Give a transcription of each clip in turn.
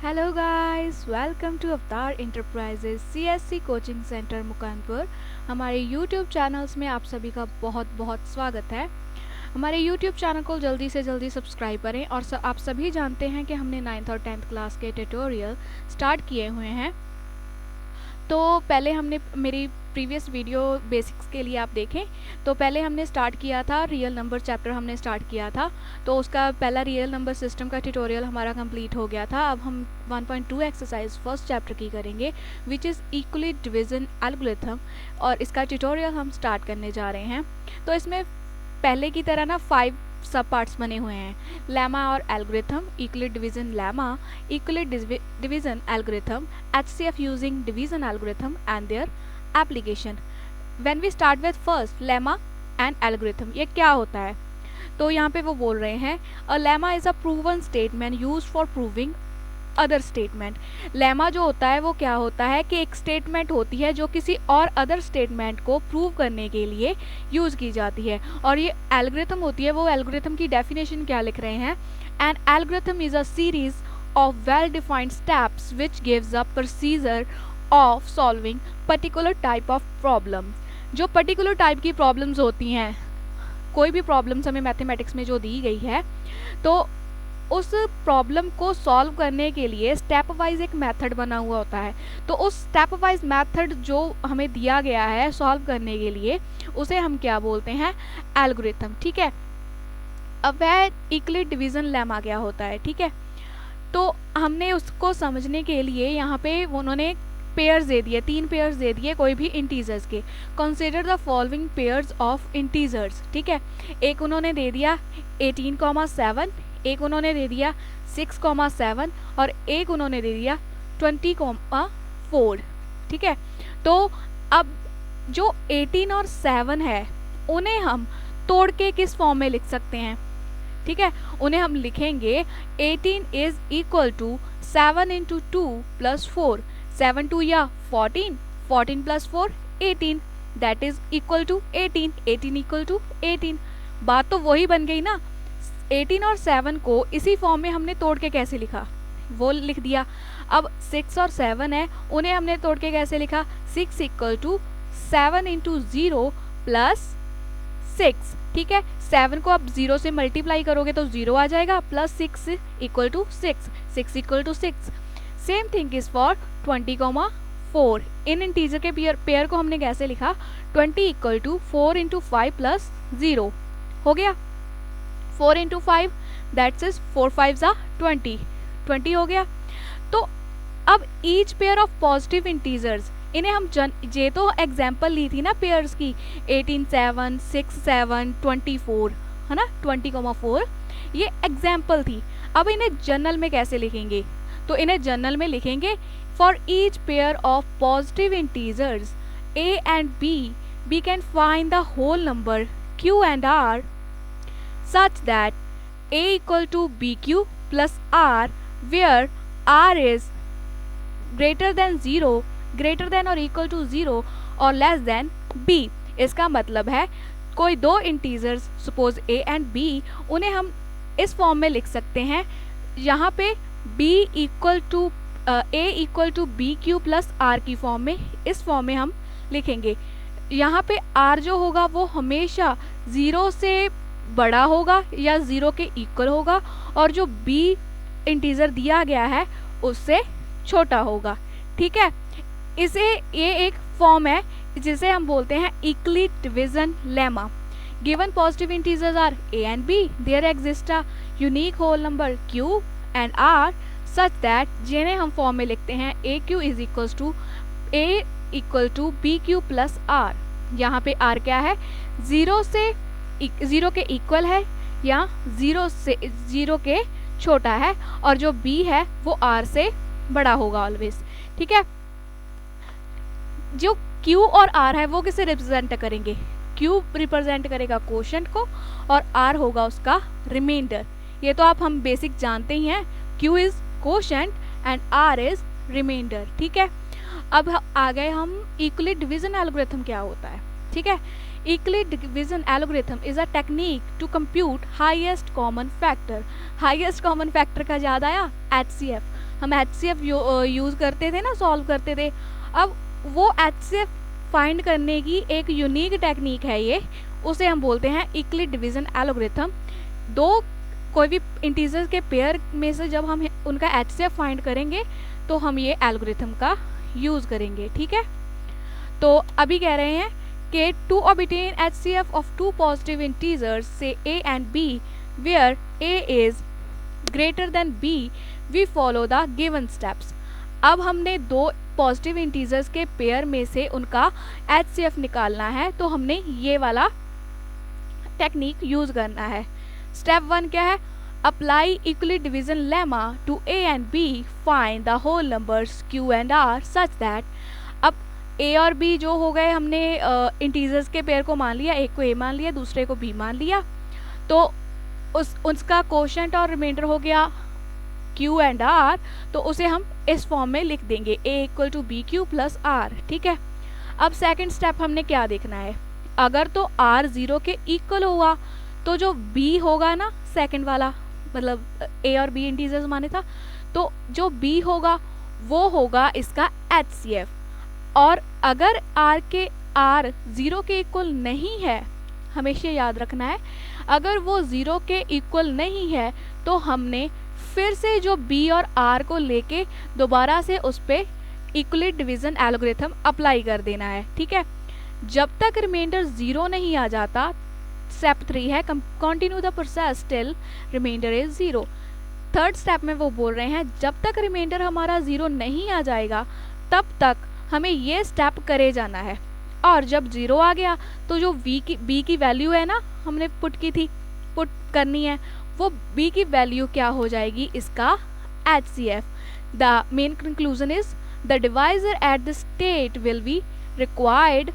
Hello guys, welcome to अवतार enterprises CSC coaching centre मुकानपुर। हमारे YouTube channels में आप सभी का बहुत बहुत स्वागत है। हमारे यूट्यूब चैनल को जल्दी से जल्दी सब्सक्राइब करें और आप सभी जानते हैं कि हमने 9th और 10th क्लास के ट्यूटोरियल स्टार्ट किए हुए हैं। तो पहले हमने मेरी प्रीवियस वीडियो बेसिक्स के लिए आप देखें तो पहले हमने स्टार्ट किया था रियल नंबर चैप्टर हमने स्टार्ट किया था। तो उसका पहला रियल नंबर सिस्टम का ट्यूटोरियल हमारा कंप्लीट हो गया था। अब हम 1.2 एक्सरसाइज फर्स्ट चैप्टर की करेंगे which is Euclid division algorithm, और इसका ट्यूटोरियल हम स्टार्ट करने जा रहे हैं। तो इसमें पहले की तरह ना 5 सब पार्ट्स बने हुए हैं, लेमा और algorithm, Euclid division lemma, Euclid division algorithm, HCF using division algorithm and their application. When we start with first lemma and algorithm, ये क्या होता है? तो यहाँ पे वो बोल रहे हैं a lemma is a proven statement use for proving other statement. Lemma जो होता है वो क्या होता है कि एक स्टेटमेंट होती है जो किसी और अदर स्टेटमेंट को प्रूव करने के लिए यूज की जाती है। और ये एल्गोरिथम होती है, वो एल्गोरिथम की डेफिनेशन क्या लिख रहे हैं? An algorithm is a series of well defined steps which gives a procedure of solving particular type of problem. जो पर्टिकुलर टाइप की प्रॉब्लम्स होती हैं, कोई भी प्रॉब्लम्स हमें मैथमेटिक्स में जो दी गई है, तो उस प्रॉब्लम को सॉल्व करने के लिए स्टेप वाइज एक मेथड बना हुआ होता है। तो उस स्टेप वाइज मेथड जो हमें दिया गया है सॉल्व करने के लिए, उसे हम क्या बोलते हैं? एल्गोरिथम। ठीक है। अब वह यूक्लिड डिवीजन लेमा क्या होता है? ठीक है, तो हमने उसको समझने के लिए यहाँ पे उन्होंने पेयर्स दे दिए, 3 पेयर्स दे दिए कोई भी इंटीजर्स के। Consider the following pairs of integers. ठीक है, एक उन्होंने दे दिया 18,7, एक उन्होंने दे दिया 6,7 और एक उन्होंने दे दिया 20,4। ठीक है, तो अब जो 18 और 7 है उन्हें हम तोड़ के किस फॉर्म में लिख सकते हैं? ठीक है, उन्हें हम लिखेंगे 18 is equal to 7 into 2 plus 4, 7 2 या 14, 14 plus 4 18, that is equal to 18, 18 equal to 18। बात तो वही बन गई ना। 18 और 7 को इसी फॉर्म में हमने तोड़ के कैसे लिखा, वो लिख दिया। अब 6 और 7 है, उन्हें हमने तोड़ के कैसे लिखा? 6 इक्वल टू 7 इंटू 0 प्लस 6। ठीक है, 7 को आप 0 से मल्टीप्लाई करोगे तो 0 आ जाएगा, plus 6 equal to 6, 6 equal to 6। Same thing is for 20,4। इन इंटीजर के पेयर को हमने कैसे लिखा? 20 इक्वल टू 4 इंटू 5 प्लस 0 हो गया। 4 इंटू 5 दैट्स इज 4 5 20, 20 हो गया। तो अब each pair of positive integers, इन्हें हम ये तो एग्जाम्पल ली थी ना पेयर्स की, 18 7 6 7 24 है ना, 20,4 ये एग्जाम्पल थी। अब इन्हें जनरल में कैसे लिखेंगे? तो इन्हें जनरल में लिखेंगे for each pair of positive integers a and b, we can find the whole number q and r such that a equal to bq plus r, where r is greater than 0, greater than or equal to 0 और less than b। इसका मतलब है कोई दो integers suppose a and b, उन्हें हम इस form में लिख सकते हैं, यहाँ पे b equal to a equal to B Q plus R की फॉर्म में, इस फॉर्म में हम लिखेंगे। यहाँ पे r जो होगा वो हमेशा 0 से बड़ा होगा या 0 के इक्वल होगा, और जो b इंटीजर दिया गया है उससे छोटा होगा। ठीक है, इसे ये एक फॉर्म है जिसे हम बोलते हैं Euclid division lemma. Given positive integers are a and b, there exist a unique whole number q and r such that, जिन्हें हम फॉर्म में लिखते हैं aq is equal to a equal to B Q plus R. यहाँ पे r क्या है? 0 के इक्वल है या 0 के छोटा है, और जो b है वो r से बड़ा होगा ऑलवेज। ठीक है, जो q और r है वो किसे रिप्रेजेंट करेंगे? q रिप्रेजेंट करेगा क्वोशंट को और r होगा उसका रिमाइंडर। ये तो हम बेसिक जानते ही हैं, q is quotient and r is remainder. ठीक है, अब आ गए हम यूक्लिड डिवीजन एल्गोरिथम क्या होता है। ठीक है, Euclid division algorithm is a technique to compute highest common factor. Highest common factor का याद आया? HCF। हम HCF यूज़ करते थे ना, सॉल्व करते थे। अब वो HCF फाइंड करने की एक यूनिक टेक्निक है ये, उसे हम बोलते हैं यूक्लिड डिवीजन एल्गोरिथम। दो कोई भी इंटीजर्स के पेयर में से जब हम उनका HCF फाइंड करेंगे तो हम ये एल्गोरिथम का यूज़ करेंगे, ठीक है। तो अभी कह रहे हैं कि to obtain HCF of two positive integers से A and B where A is greater than B we follow the given steps। अब हमने दो पॉजिटिव इंटीजर्स के पेयर में से उनका HCF निकालना है, तो हमने ये वाला टेक्निक यूज करना है। स्टेप 1 क्या है? Apply Euclid division lemma to A and B, find the whole numbers Q and R such that. अब A और B जो हो गए, हमने इंटीजर्स के पेयर को मान लिया, एक को A मान लिया, दूसरे को B मान लिया, तो उसका कोशेंट और रिमाइंडर हो गया Q and R, तो उसे हम इस फॉर्म में लिख देंगे A equal to BQ plus R, ठीक है। अब सेकंड स्टेप हमने क्या देखना है? अगर तो R 0 के इक्वल हुआ तो जो B होगा ना, सेकंड वाला, मतलब A और B इंटीजर्स माने था, तो जो B होगा वो होगा इसका HCF। और अगर R 0 के इक्वल नहीं है, हमेशा याद रखना है, अगर वो 0 के इक्वल नहीं है तो हमने फिर से जो B और R को लेके दोबारा से उस पर यूक्लिड डिवीजन एल्गोरिथम अप्लाई कर देना है, ठीक है। जब तक रिमाइंडर 0 नहीं आ जाता, स्टेप 3 है continue the process till remainder is 0। Third step में वो बोल रहे हैं जब तक रिमाइंडर हमारा 0 नहीं आ जाएगा तब तक हमें ये स्टेप करे जाना है। और जब 0 आ गया तो जो B की वैल्यू है ना, हमने पुट करनी है, वो B की वैल्यू क्या हो जाएगी? इसका HCF। The main conclusion is the divisor at the state will be required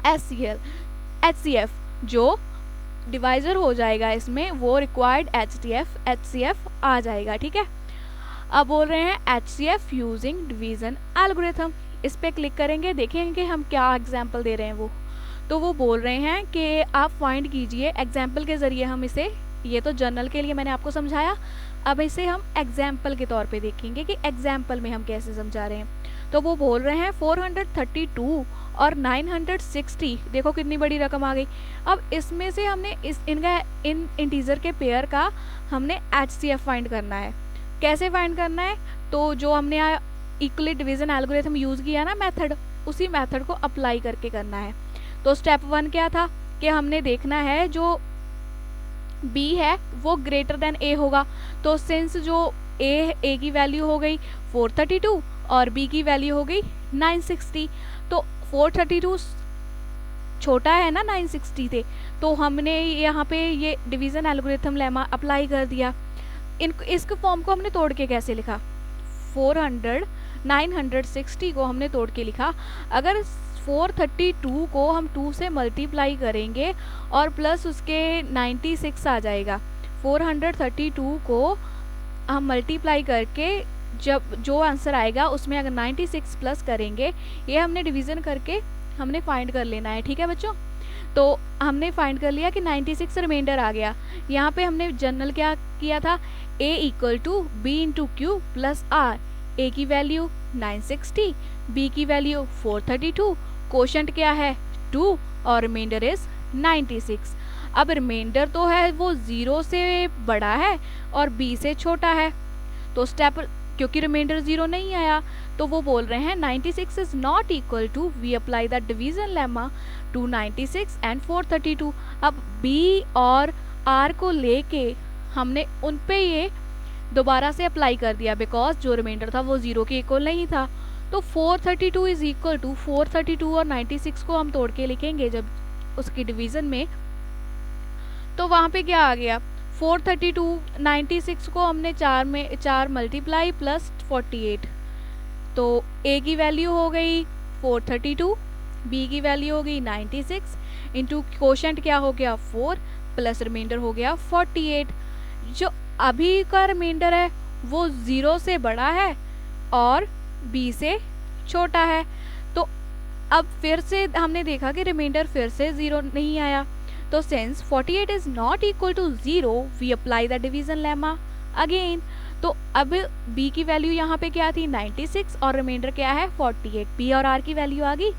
HCF। जो डिवाइजर हो जाएगा इसमें वो रिक्वायर्ड HCF आ जाएगा, ठीक है। अब बोल रहे हैं HCF यूजिंग डिवीजन एल्गोरिथम, इस पे क्लिक करेंगे, देखेंगे हम क्या एग्जाम्पल दे रहे हैं वो। तो वो बोल रहे हैं कि आप फाइंड कीजिए एग्जाम्पल के ज़रिए हम इसे, ये तो जर्नल के लिए मैंने आपको समझाया, अब इसे हम एग्जाम्पल के तौर पे देखेंगे कि एग्जाम्पल में हम कैसे समझा रहे हैं। तो वो बोल रहे हैं 432 और 960, देखो कितनी बड़ी रकम आ गई। अब इसमें से हमने इन इंटीजर के पेयर का हमने HCF फाइंड करना है। कैसे फाइंड करना है? तो जो हमने यूक्लिड डिवीजन एल्गोरिथम यूज़ किया ना मेथड, उसी मेथड को अप्लाई करके करना है। तो स्टेप 1 क्या था कि हमने देखना है जो B है वो ग्रेटर देन A होगा। तो सिंस जो A की वैल्यू हो गई 432 और B की वैल्यू हो गई 960, तो 432 छोटा है ना 960 थे, तो हमने यहाँ पे ये डिवीज़न एल्गोरिथम लेमा अप्लाई कर दिया। इसके फॉर्म को हमने तोड़ के कैसे लिखा? 960 को हमने तोड़ के लिखा। अगर 432 को हम 2 से मल्टीप्लाई करेंगे और प्लस उसके 96 आ जाएगा। 432 को हम मल्टीप्लाई करके जब जो आंसर आएगा उसमें अगर 96 प्लस करेंगे, ये हमने डिवीज़न करके हमने फाइंड कर लेना है, ठीक है बच्चों। तो हमने फाइंड कर लिया कि 96 रिमाइंडर आ गया। यहाँ पे हमने जनरल क्या किया था? A equal to B into Q plus R। A की वैल्यू 960, B की वैल्यू 432, कोशेंट क्या है 2 और रिमाइंडर इज 96। अब रिमाइंडर तो है वो 0 से बड़ा है और B से छोटा है, तो स्टेप, क्योंकि रिमाइंडर 0 नहीं आया तो वो बोल रहे हैं 96 is not equal to, we apply the division lemma to 96 and 432। अब B और R को लेके हमने उन पे ये दोबारा से अप्लाई कर दिया, बिकॉज जो रिमाइंडर था वो 0 के इक्वल नहीं था। तो 432 इज इक्वल टू 432 और 96 को हम तोड़ के लिखेंगे जब उसकी डिवीज़न में, तो वहाँ पे क्या आ गया? 432 96 को हमने 4 मल्टीप्लाई प्लस 48, तो A की वैल्यू हो गई 432, B की वैल्यू हो गई 96 इंटू कोशेंट क्या हो गया 4 प्लस रिमाइंडर हो गया 48। जो अभी का रिमाइंडर है वो 0 से बड़ा है और B से छोटा है। तो अब फिर से हमने देखा कि रिमाइंडर फिर से 0 नहीं आया, तो since 48 is not equal to 0 we apply the division lemma again. तो अब b की वैल्यू यहाँ पे क्या थी 96 और रिमाइंडर क्या है 48, p और r की वैल्यू आ गई।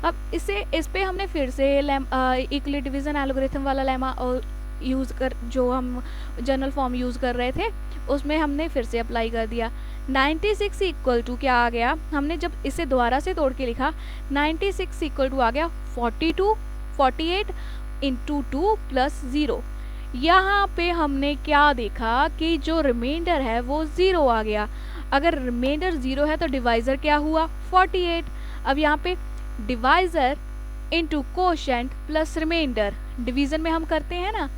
अब इस पे हमने फिर से इक्वली डिवीजन एल्गोरिथम वाला लेमा यूज़ कर, जो हम जनरल फॉर्म यूज़ कर रहे थे उसमें हमने फिर से अप्लाई कर दिया। 96 इक्वल टू क्या आ गया, हमने जब इसे दोबारा से तोड़ के लिखा 96 इक्वल टू आ गया 48 इंटू 2 प्लस 0। यहाँ पे हमने क्या देखा कि जो रिमाइंडर है वो 0 आ गया। अगर रिमाइंडर 0 है तो डिवाइज़र क्या हुआ 48। अब यहाँ पे divisor into quotient plus remainder, division में हम करते हैं ना,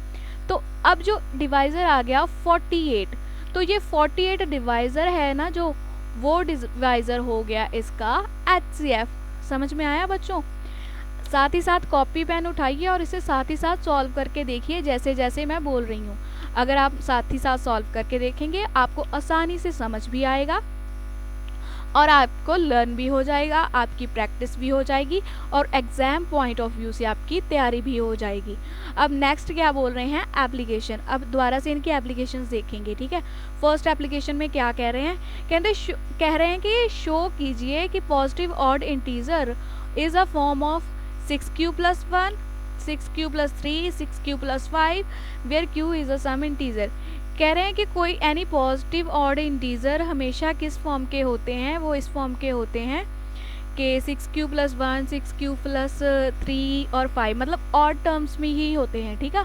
तो अब जो डिवाइज़र आ गया 48, तो ये 48 डिवाइज़र है ना जो, वो डिवाइज़र हो गया इसका HCF। समझ में आया बच्चों? साथ ही साथ कॉपी पेन उठाइए और इसे साथ ही साथ सॉल्व करके देखिए जैसे जैसे मैं बोल रही हूँ। अगर आप साथ ही साथ सॉल्व करके देखेंगे आपको आसानी से समझ भी आएगा और आपको लर्न भी हो जाएगा, आपकी प्रैक्टिस भी हो जाएगी और एग्ज़ाम पॉइंट ऑफ व्यू से आपकी तैयारी भी हो जाएगी। अब नेक्स्ट क्या बोल रहे हैं, एप्लीकेशन। अब दोबारा से इनकी एप्लीकेशंस देखेंगे, ठीक है। फर्स्ट एप्लीकेशन में क्या कह रहे हैं, कह रहे हैं कि शो कीजिए कि positive odd integer is a form of 6q plus 1, 6q plus 3, 6q plus 5 where q is a sum integer. कह रहे हैं कि कोई एनी पॉजिटिव ऑड इंटीजर हमेशा किस फॉर्म के होते हैं, वो इस फॉर्म के होते हैं कि 6q plus 1, 6q plus 3 और 5, मतलब ऑड टर्म्स में ही होते हैं, ठीक है।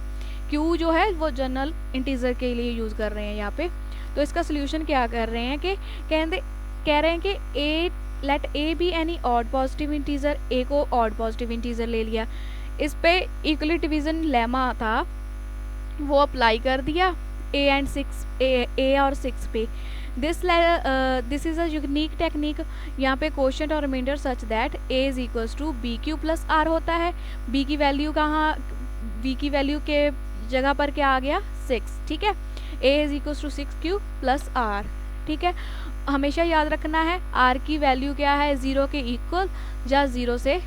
q जो है वो जनरल इंटीजर के लिए यूज़ कर रहे हैं यहाँ पे। तो इसका सोल्यूशन क्या कर रहे हैं कि कह रहे हैं कि let a be any odd positive integer, a को ऑड पॉजिटिव इंटीजर ले लिया, इस पे इक्वली डिवीजन लेमा था वो अप्लाई कर दिया a और 6 पे। This is a unique technique. यहाँ पे क्वोशंट और remainder such that a is equals to B Q plus r होता है। b की वैल्यू कहाँ, b की वैल्यू के जगह पर क्या आ गया 6, ठीक है। a is equals to 6q plus r, ठीक है। हमेशा याद रखना है r की वैल्यू क्या है 0 के इक्वल या 0 से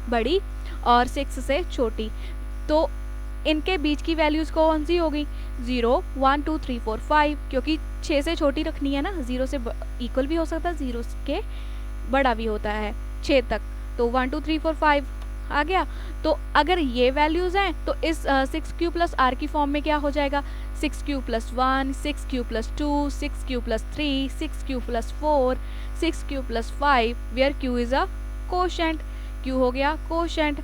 बड़ी और 6 से छोटी। तो इनके बीच की वैल्यूज कौन सी होगी 0, 1, 2, 3, 4, 5, क्योंकि 6 से छोटी रखनी है ना, 0 से इक्वल भी हो सकता है, 0 के बड़ा भी होता है 6 तक। तो 1, 2, 3, 4, 5 आ गया। तो अगर ये वैल्यूज हैं तो इस 6q प्लस r की फॉर्म में क्या हो जाएगा 6q plus 1, 6q plus 2, 6q plus 3, 6q plus 4, 6q plus 5 where q is a quotient, q हो गया कोशेंट।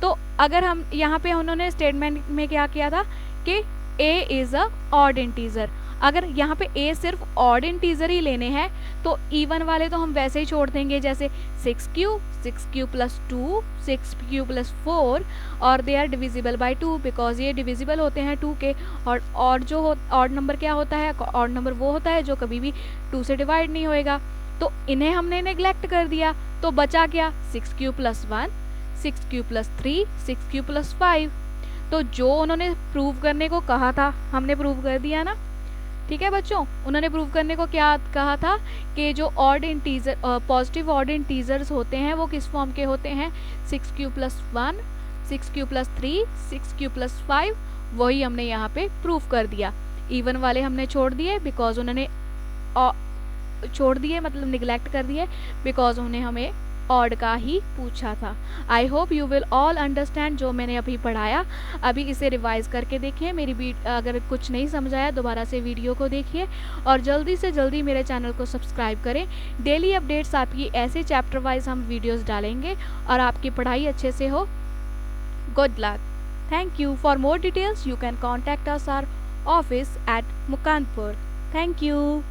तो अगर हम यहाँ पे उन्होंने स्टेटमेंट में क्या किया था कि a is a odd integer, अगर यहाँ पे a सिर्फ ऑड इंटीजर ही लेने हैं तो इवन वाले तो हम वैसे ही छोड़ देंगे, जैसे 6q प्लस 2, 6q प्लस 4 और they are divisible by 2 because ये डिविजिबल होते हैं 2 के। और जो ऑड नंबर क्या होता है, ऑड नंबर वो होता है जो कभी भी 2 से डिवाइड नहीं होएगा। तो इन्हें हमने नेग्लेक्ट कर दिया, तो बचा क्या 6q plus 1, 6q plus 3, 6q plus 5। तो जो उन्होंने प्रूव करने को कहा था हमने प्रूव कर दिया ना, ठीक है बच्चों। उन्होंने प्रूव करने को क्या कहा था कि जो odd integer positive odd integers होते हैं वो किस फॉर्म के होते हैं 6q plus 1, 6q plus 3, 6q plus 5, वही हमने यहाँ पे प्रूव कर दिया। इवन वाले हमने छोड़ दिए बिकॉज उन्होंने छोड़ दिए, मतलब निगलेक्ट कर दिए बिकॉज उन्हें हमें ऑड का ही पूछा था। I hope you will all understand जो मैंने अभी पढ़ाया। अभी इसे रिवाइज करके देखिए, मेरी अगर कुछ नहीं समझ आया दोबारा से वीडियो को देखिए और जल्दी से जल्दी मेरे चैनल को सब्सक्राइब करें। डेली अपडेट्स आपकी ऐसे चैप्टर वाइज हम वीडियोस डालेंगे और आपकी पढ़ाई अच्छे से हो। Good luck, thank you. For more details you can contact us our office at Mukanpur. Thank you.